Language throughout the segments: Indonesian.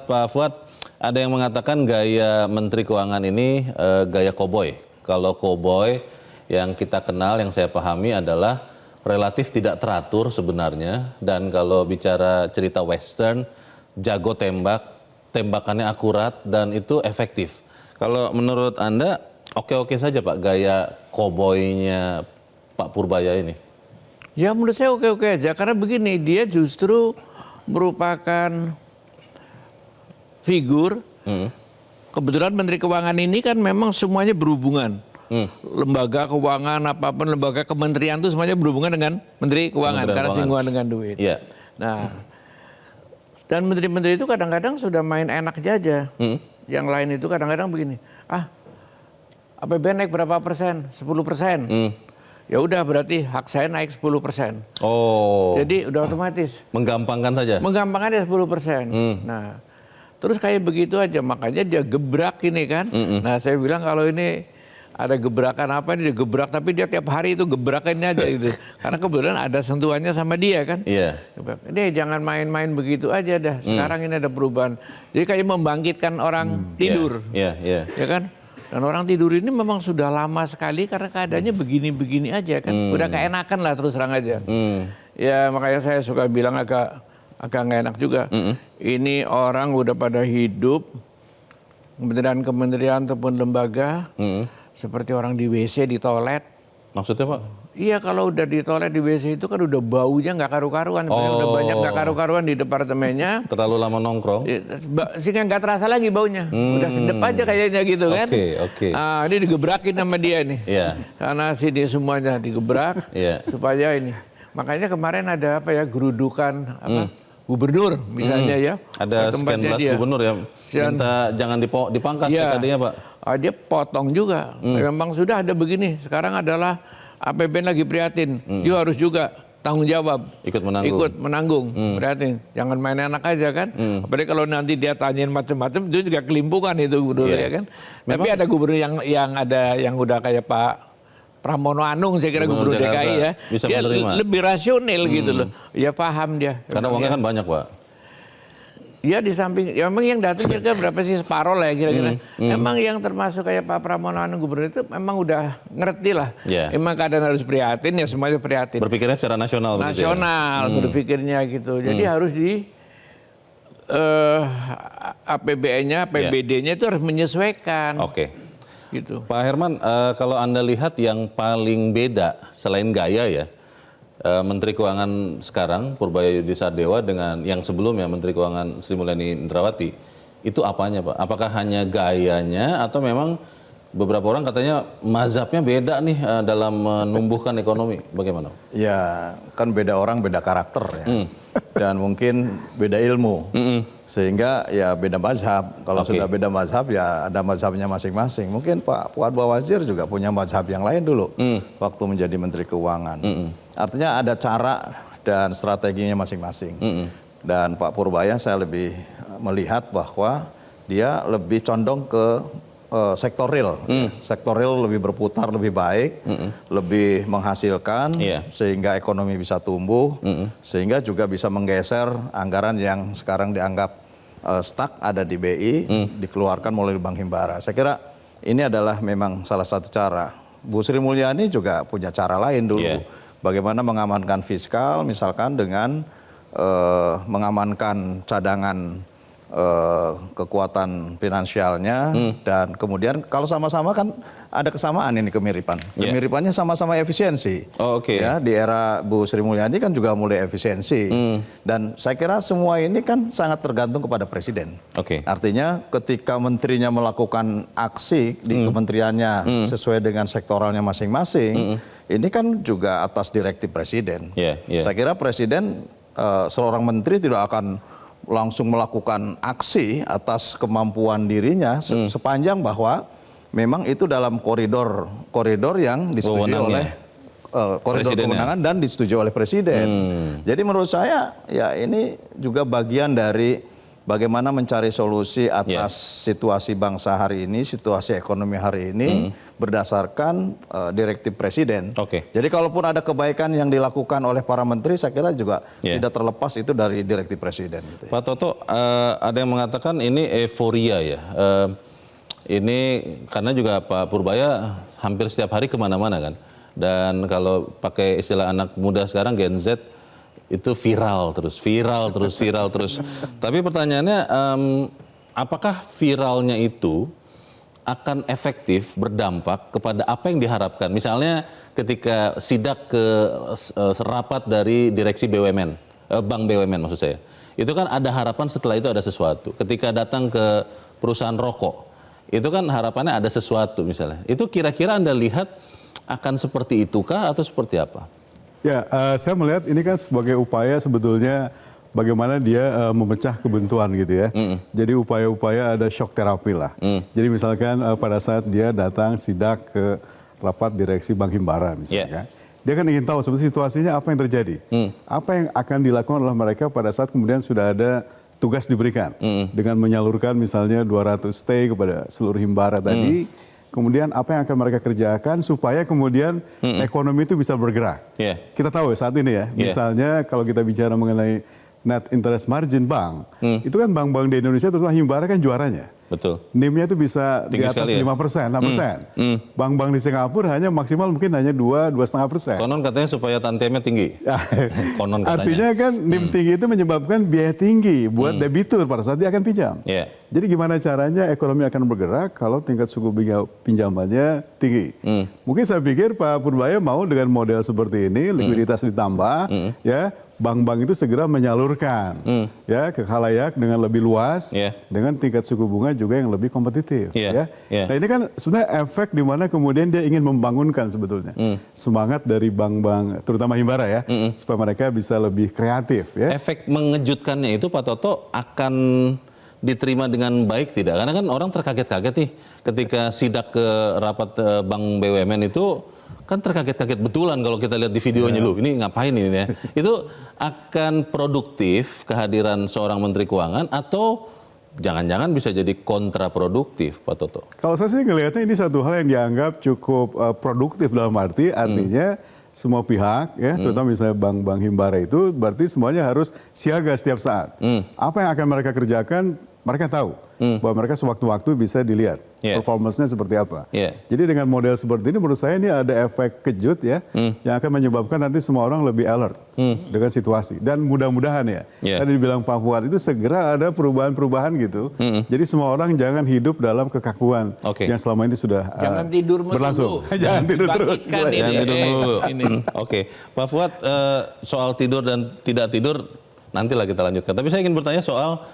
Pak Fuad, ada yang mengatakan gaya Menteri Keuangan ini gaya koboi. Kalau koboi yang kita kenal, yang saya pahami adalah relatif tidak teratur sebenarnya. Dan kalau bicara cerita western, jago tembak, tembakannya akurat dan itu efektif. Kalau menurut Anda, oke-oke saja Pak gaya koboinya Pak Purbaya ini? Ya menurut saya oke-oke aja, karena begini, dia justru merupakan figur, kebetulan Menteri Keuangan ini kan memang semuanya berhubungan. Lembaga keuangan, apapun lembaga kementerian itu semuanya berhubungan dengan Menteri Keuangan, karena singgungan dengan duit. Yeah. Nah, dan menteri-menteri itu kadang-kadang sudah main enak aja. Yang lain itu kadang-kadang begini, APBN naik berapa persen? 10%. Ya udah berarti hak saya naik 10%. Oh. Jadi udah otomatis. Menggampangkan saja? Menggampangkan dia 10%. Nah, terus kayak begitu aja, makanya dia gebrak ini kan. Nah, saya bilang kalau ini ada gebrakan apa, dia gebrak, tapi dia tiap hari itu gebrakannya aja gitu. Karena kebetulan ada sentuhannya sama dia kan. Iya. Ini jangan main-main begitu aja dah. Sekarang ini ada perubahan. Jadi kayak membangkitkan orang tidur. Iya, iya. Ya kan? Dan orang tidur ini memang sudah lama sekali karena keadaannya begini-begini aja kan. Udah keenakan lah terus terang aja. Ya makanya saya suka bilang agak nggak enak juga. Ini orang udah pada hidup, kementerian-kementerian ataupun lembaga, seperti orang di WC, di toilet. Maksudnya Pak? Iya, kalau udah di toilet di WC itu kan udah baunya nggak karu-karuan. Udah banyak nggak karu-karuan di departemennya. Terlalu lama nongkrong? Sehingga nggak terasa lagi baunya. Udah sedep aja kayaknya gitu kan. Oke. Ini digebrakin sama dia nih. Iya. Karena sini semuanya digebrak supaya ini. Makanya kemarin ada apa ya, gerudukan gubernur misalnya ya. Ada sekian belas gubernur ya. Minta jangan dipangkas TKD-nya Pak. Dia potong juga. Memang sudah ada begini. Sekarang adalah APBN lagi prihatin, you harus juga tanggung jawab. Ikut menanggung, prihatin. Jangan main enak aja kan. Apalagi kalau nanti dia tanyain macam-macam, itu juga kelimpungan itu gubernur ya kan. Memang, tapi ada gubernur yang udah kayak Pak Pramono Anung, saya kira gubernur DKI ya. Dia lebih rasional gitu loh. Ya paham dia. Karena uangnya kan banyak Pak. Ya di samping, ya memang yang datang kira-kira berapa sih, separoh lah ya kira-kira. Memang yang termasuk kayak Pak Pramono Anung gubernur itu memang udah ngerti lah. Emang keadaan harus prihatin, ya semuanya prihatin. Berpikirnya secara nasional. Nasional berpikirnya gitu. Jadi harus di APBN-nya, APBD-nya itu harus menyesuaikan. Oke. Gitu. Pak Herman, kalau Anda lihat yang paling beda selain gaya ya, Menteri Keuangan sekarang Purbaya Yudi Sardewa dengan yang sebelumnya Menteri Keuangan Sri Mulyani Indrawati, itu apanya Pak? Apakah hanya gayanya atau memang beberapa orang katanya mazhabnya beda nih dalam menumbuhkan ekonomi? Bagaimana? Ya kan beda orang beda karakter ya. Dan mungkin beda ilmu. Sehingga ya beda mazhab. Kalau sudah beda mazhab ya ada mazhabnya masing-masing. Mungkin Pak Fuad Bawazir juga punya mazhab yang lain dulu waktu menjadi Menteri Keuangan. Artinya ada cara dan strateginya masing-masing. Dan Pak Purbaya saya lebih melihat bahwa dia lebih condong ke sektor real. Sektor real lebih berputar lebih baik, lebih menghasilkan sehingga ekonomi bisa tumbuh, sehingga juga bisa menggeser anggaran yang sekarang dianggap stuck ada di BI, dikeluarkan melalui Bank Himbara. Saya kira ini adalah memang salah satu cara. Bu Sri Mulyani juga punya cara lain dulu. Bagaimana mengamankan fiskal, misalkan dengan mengamankan cadangan kekuatan finansialnya, dan kemudian kalau sama-sama kan ada kesamaan ini kemiripan. Kemiripannya sama-sama efisiensi. Ya, di era Bu Sri Mulyani kan juga mulai efisiensi. Dan saya kira semua ini kan sangat tergantung kepada presiden. Artinya ketika menterinya melakukan aksi di kementeriannya sesuai dengan sektoralnya masing-masing, ini kan juga atas direktif presiden. Saya kira presiden seorang menteri tidak akan langsung melakukan aksi atas kemampuan dirinya sepanjang bahwa memang itu dalam koridor yang disetujui oleh koridor kewenangan dan disetujui oleh presiden. Jadi menurut saya ya ini juga bagian dari bagaimana mencari solusi atas situasi bangsa hari ini, situasi ekonomi hari ini berdasarkan direktif presiden. Jadi kalaupun ada kebaikan yang dilakukan oleh para menteri, saya kira juga tidak terlepas itu dari direktif presiden. Gitu ya. Pak Toto, ada yang mengatakan ini euforia ya. Ini karena juga Pak Purbaya hampir setiap hari kemana-mana kan. Dan kalau pakai istilah anak muda sekarang Gen Z, itu viral terus. Tapi pertanyaannya, apakah viralnya itu akan efektif berdampak kepada apa yang diharapkan? Misalnya ketika sidak ke rapat dari direksi BUMN, Bank BUMN maksud saya. Itu kan ada harapan setelah itu ada sesuatu. Ketika datang ke perusahaan rokok, itu kan harapannya ada sesuatu misalnya. Itu kira-kira Anda lihat akan seperti itukah atau seperti apa? Ya, saya melihat ini kan sebagai upaya sebetulnya bagaimana dia memecah kebuntuan gitu ya. Jadi upaya-upaya ada shock terapi lah. Jadi misalkan pada saat dia datang sidak ke rapat direksi Bank Himbara misalnya. Dia kan ingin tahu sebetulnya situasinya apa yang terjadi. Apa yang akan dilakukan oleh mereka pada saat kemudian sudah ada tugas diberikan. Dengan menyalurkan misalnya 200 T kepada seluruh Himbara tadi. Kemudian apa yang akan mereka kerjakan supaya kemudian ekonomi itu bisa bergerak. Kita tahu saat ini ya, misalnya kalau kita bicara mengenai net interest margin bank, itu kan bank-bank di Indonesia terutama Himbara kan juaranya. Betul. NIM-nya itu bisa tinggi di atas sekali, 5%, 6%. Bank-bank di Singapura hanya maksimal mungkin hanya 2,5%. Konon katanya supaya tantiemnya tinggi. Konon katanya. Artinya kan NIM tinggi itu menyebabkan biaya tinggi buat debitur pada saat dia akan pinjam. Jadi gimana caranya ekonomi akan bergerak kalau tingkat suku bunga pinjamannya tinggi. Mungkin saya pikir Pak Purbaya mau dengan model seperti ini, likuiditas ditambah, ya bank-bank itu segera menyalurkan ya ke khalayak dengan lebih luas, dengan tingkat suku bunga juga yang lebih kompetitif. Nah ini kan sebenarnya efek di mana kemudian dia ingin membangunkan sebetulnya semangat dari bank-bank, terutama Himbara ya, supaya mereka bisa lebih kreatif. Ya. Efek mengejutkannya itu Pak Toto akan diterima dengan baik tidak? Karena kan orang terkaget-kaget nih ketika sidak ke rapat Bank BUMN itu. Kan terkaget-kaget betulan kalau kita lihat di videonya lu, ini ngapain ini ya? Itu akan produktif kehadiran seorang Menteri Keuangan atau jangan-jangan bisa jadi kontraproduktif, Pak Toto? Kalau saya sih ngelihatnya ini satu hal yang dianggap cukup produktif dalam artinya semua pihak, ya, terutama misalnya bank-bank Himbara itu, berarti semuanya harus siaga setiap saat. Apa yang akan mereka kerjakan, mereka tahu. Bahwa mereka sewaktu-waktu bisa dilihat performance-nya seperti apa. Jadi dengan model seperti ini menurut saya ini ada efek kejut ya, yang akan menyebabkan nanti semua orang lebih alert dengan situasi. Dan mudah-mudahan ya, tadi dibilang Pak Fuad itu segera ada perubahan-perubahan gitu. Jadi semua orang jangan hidup dalam kekakuan yang selama ini sudah jangan tidur berlangsung. Jangan tidur terus. Jangan tidur dulu. Oke, Pak Fuad, soal tidur dan tidak tidur nantilah kita lanjutkan. Tapi saya ingin bertanya soal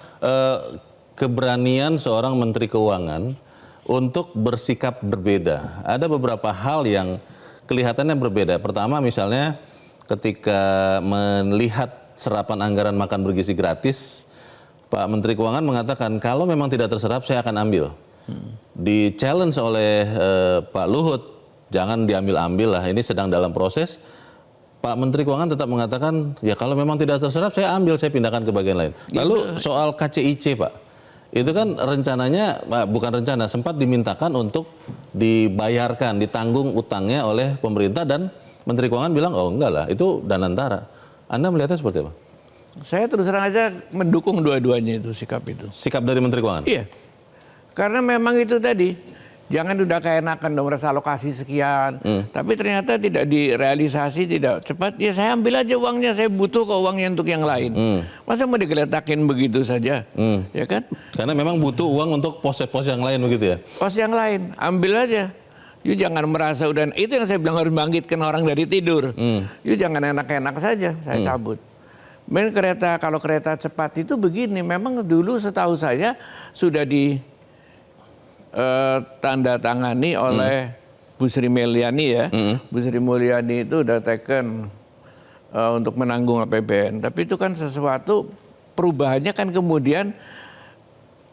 keberanian seorang Menteri Keuangan untuk bersikap berbeda. Ada beberapa hal yang kelihatannya berbeda. Pertama misalnya ketika melihat serapan anggaran makan bergizi gratis, Pak Menteri Keuangan mengatakan kalau memang tidak terserap saya akan ambil. Di challenge oleh Pak Luhut, jangan diambil-ambil lah, ini sedang dalam proses. Pak Menteri Keuangan tetap mengatakan ya kalau memang tidak terserap saya ambil, saya pindahkan ke bagian lain. Lalu soal KCIC Pak, itu kan rencananya, bukan rencana, sempat dimintakan untuk dibayarkan, ditanggung utangnya oleh pemerintah dan Menteri Keuangan bilang, oh enggak lah, itu Danantara. Anda melihatnya seperti apa? Saya terus terang aja mendukung dua-duanya itu, sikap itu. Sikap dari Menteri Keuangan? Iya, karena memang itu tadi, jangan udah keenakan dong rasa alokasi sekian, tapi ternyata tidak direalisasi, tidak cepat, ya saya ambil aja uangnya, saya butuh kok uangnya untuk yang lain. Masa mau digeletakin begitu saja, ya kan? Karena memang butuh uang untuk pos-pos yang lain begitu ya? Pos yang lain, ambil aja. You jangan merasa udah, itu yang saya bilang harus bangkitkan orang dari tidur. You jangan enak-enak saja, saya cabut. Men kalau kereta cepat itu begini, memang dulu setahu saya sudah tanda tangani oleh Bu Sri Mulyani ya. Bu Sri Mulyani itu udah taken untuk menanggung APBN. Tapi itu kan sesuatu perubahannya kan kemudian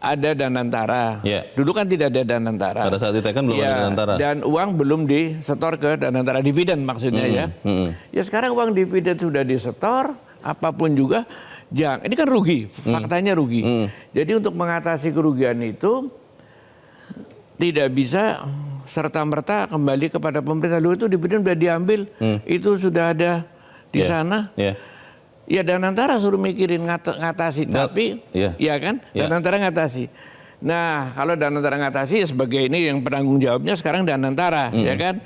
ada Danantara. Dulu kan tidak ada Danantara. Pada saat diteken belum ada Danantara. Dan uang belum disetor ke Danantara, dividen maksudnya ya. Ya sekarang uang dividen sudah disetor, apapun juga. ini kan rugi, faktanya rugi. Jadi untuk mengatasi kerugian itu tidak bisa serta-merta kembali kepada pemerintah. Dulu itu dividend sudah diambil, itu sudah ada di sana. Ya Danantara suruh mikirin ngatasi, tapi ya kan Danantara ngatasi. Nah kalau Danantara ngatasi ya sebagai ini yang penanggung jawabnya sekarang Danantara, ya kan.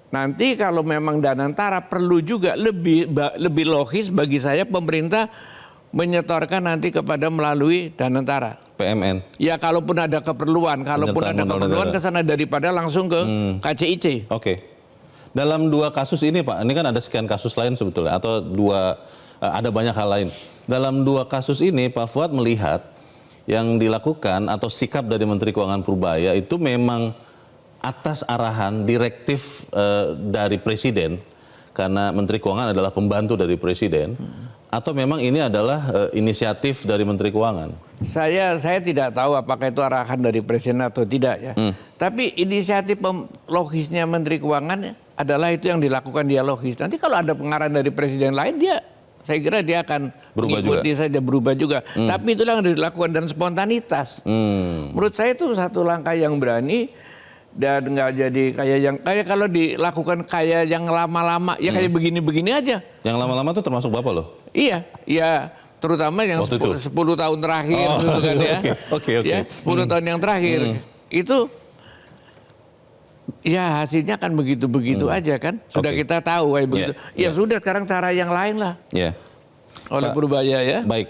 Nanti kalau memang Danantara perlu juga lebih logis bagi saya pemerintah menyetorkan nanti kepada melalui Danantara. PMN. Ya kalaupun ada keperluan, ke sana daripada langsung ke KCIC. Oke. Dalam dua kasus ini Pak, ini kan ada sekian kasus lain sebetulnya, atau ada banyak hal lain. Dalam dua kasus ini Pak Fuad melihat yang dilakukan atau sikap dari Menteri Keuangan Purbaya itu memang atas arahan direktif dari Presiden, karena Menteri Keuangan adalah pembantu dari Presiden, atau memang ini adalah inisiatif dari Menteri Keuangan? Saya tidak tahu apakah itu arahan dari Presiden atau tidak ya. Tapi inisiatif logisnya Menteri Keuangan adalah itu yang dilakukan dia logis. Nanti kalau ada pengarahan dari Presiden lain saya kira dia akan mengikuti saja, berubah juga. Tapi itulah yang dilakukan dan spontanitas. Menurut saya itu satu langkah yang berani dan nggak jadi kayak kalau dilakukan kayak yang lama-lama ya kayak begini-begini aja. Yang lama-lama itu termasuk Bapak loh? Iya, terutama yang 10 tahun terakhir gitu kan ya. Oke. Ya, 10 tahun yang terakhir itu ya hasilnya kan begitu-begitu aja kan. Sudah kita tahu kayak begitu. Ya sudah sekarang cara yang lain lah. Oleh Purbaya ya. Baik.